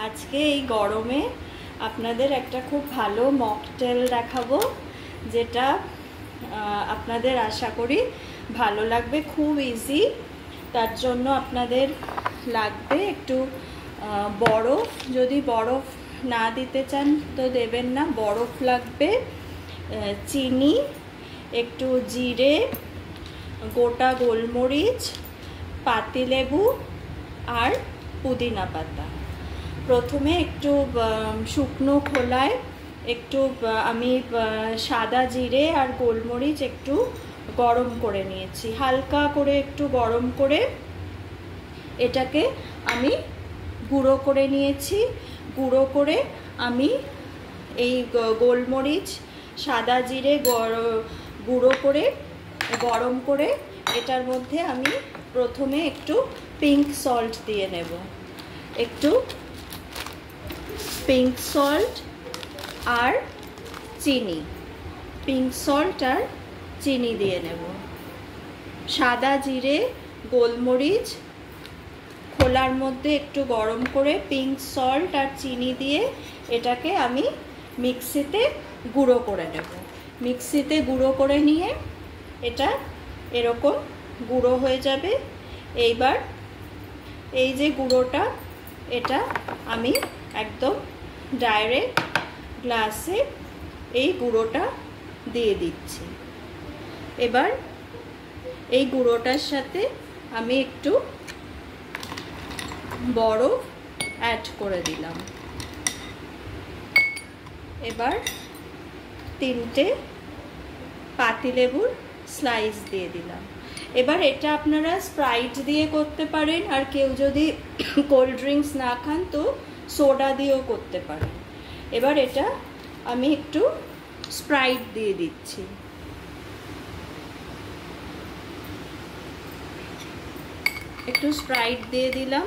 আজকে এই গরমে আপনাদের একটা খুব ভালো মকটেল দেখাবো, যেটা আপনাদের আশা করি ভালো লাগবে। খুব ইজি। তার জন্য আপনাদের লাগবে একটু বরফ। যদি বরফ না দিতে চান তো দেবেন না, বরফ লাগবে, চিনি, একটু জিরে, গোটা গোলমরিচ, পাতিলেবু আর পুদিনা পাতা। প্রথমে একটু শুকনো খোলায় একটু আমি সাদা জিরে আর গোলমরিচ একটু গরম করে নিয়েছি, হালকা করে একটু গরম করে এটাকে আমি গুঁড়ো করে নিয়েছি। গুঁড়ো করে আমি এই গোলমরিচ সাদা জিরে গুঁড়ো করে গরম করে এটার মধ্যে আমি প্রথমে একটু পিঙ্ক সল্ট দিয়ে নেব। একটু পিঙ্ক সল্ট আর চিনি, পিঙ্ক সল্ট আর চিনি দিয়ে নেব। সাদা জিরে গোলমরিচ খোলার মধ্যে একটু গরম করে পিঙ্ক সল্ট আর চিনি দিয়ে এটাকে আমি মিক্সিতে গুঁড়ো করে নেব। মিক্সিতে গুঁড়ো করে নিয়ে এটা এরকম গুঁড়ো হয়ে যাবে। এইবার এই যে গুঁড়োটা, এটা আমি একদম ডাইরেক্ট গ্লাসে এই গুঁড়োটা দিয়ে দিচ্ছি। এবার এই গুঁড়োটার সাথে আমি একটু বরফ অ্যাড করে দিলাম। এবার 3টে পাতিলেবুর স্লাইস দিয়ে দিলাম। এবার এটা আপনারা স্প্রাইট দিয়ে করতে পারেন, আর কেউ যদি কোল্ড ড্রিঙ্কস না খান তো সোডা দিয়েও করতে পারেন। এবার এটা আমি একটু স্প্রাইট দিয়ে দিচ্ছি। একটু স্প্রাইট দিয়ে দিলাম।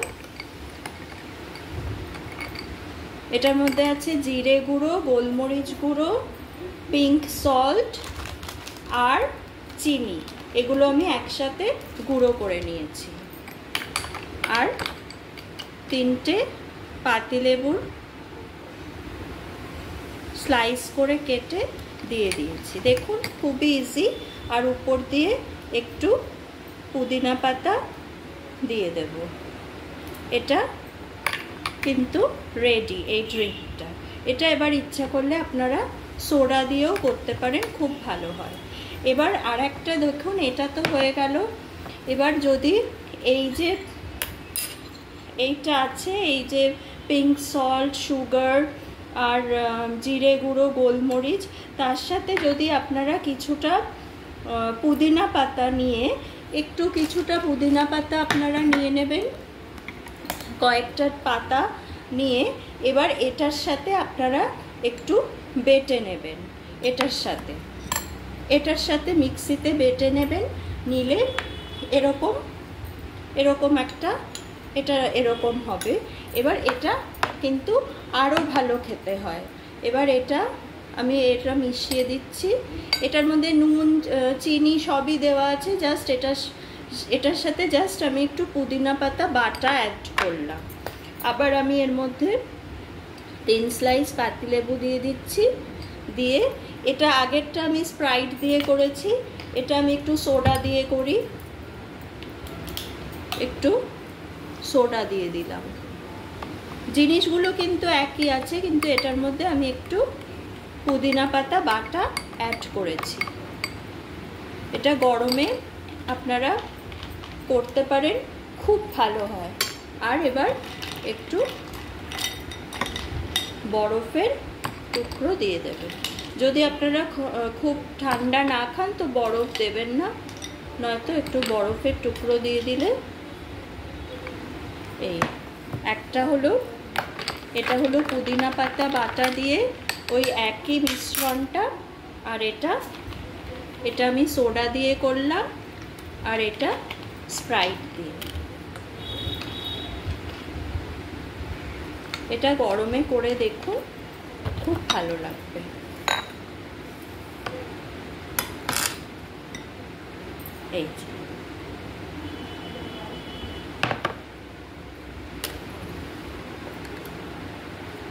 এটার মধ্যে আছে জিরে গুঁড়ো, গোলমরিচ গুঁড়ো, পিঙ্ক সল্ট আর চিনি। এগুলো আমি একসাথে গুঁড়ো করে নিয়েছি। আর 3টে পাতিলেবুর স্লাইস করে কেটে দিয়ে দিয়েছি। দেখুন খুবই ইজি। আর উপর দিয়ে একটু পুদিনা পাতা দিয়ে দেব। এটা কিন্তু রেডি এই ড্রিঙ্কটা। এটা এবার ইচ্ছা করলে আপনারা সোডা দিয়েও করতে পারেন, খুব ভালো হয়। এবার আর একটা দেখুন, এটা তো হয়ে গেল। এবার যদি এই যে এইটা আছে, এই যে পিঙ্ক সল্ট, সুগার আর জিরে গুঁড়ো, গোলমরিচ, তার সাথে যদি আপনারা কিছুটা পুদিনা পাতা নিয়ে কিছুটা পুদিনা পাতা আপনারা নিয়ে নেবেন, কয়েকটা পাতা নিয়ে এবার এটার সাথে আপনারা একটু বেটে নেবেন। এটার সাথে মিক্সিতে বেটে নেবেন। নিলে এরকম একটা এটা এরকম হবে। এবার এটা কিন্তু আরও ভালো খেতে হয়। এবার আমি এটা মিশিয়ে দিচ্ছি। এটার মধ্যে নুন, চিনি সবই দেওয়া আছে। জাস্ট এটার সাথে জাস্ট আমি একটু পুদিনা পাতা বাটা অ্যাড করলাম। আবার আমি এর মধ্যে 3 স্লাইস পাতিলেবু দিয়ে দিচ্ছি। দিয়ে এটা আগেরটা আমি স্প্রাইট দিয়ে করেছি, এটা আমি একটু সোডা দিয়ে করি। একটু সোডা দিয়ে দিলাম। জিনিসগুলো কিন্তু একই আছে, কিন্তু এটার মধ্যে আমি একটু পুদিনা পাতা বাটা অ্যাড করেছি। এটা গরমে আপনারা করতে পারেন, খুব ভালো হয়। আর এবার একটু বরফের টুকরো দিয়ে দেবেন। যদি আপনারা খুব ঠান্ডা না খান তো বরফ দেবেন না, নয়তো একটু বরফের টুকরো দিয়ে দিলে। এটা হলো পুদিনা পাতা বাটা দিয়ে ওই একই মিশ্রণটা। আর এটা আমি সোডা দিয়ে করলাম, আর এটা স্প্রাইট দিয়ে। এটা গরমে করে দেখুন, খুব ভালো লাগবে। এই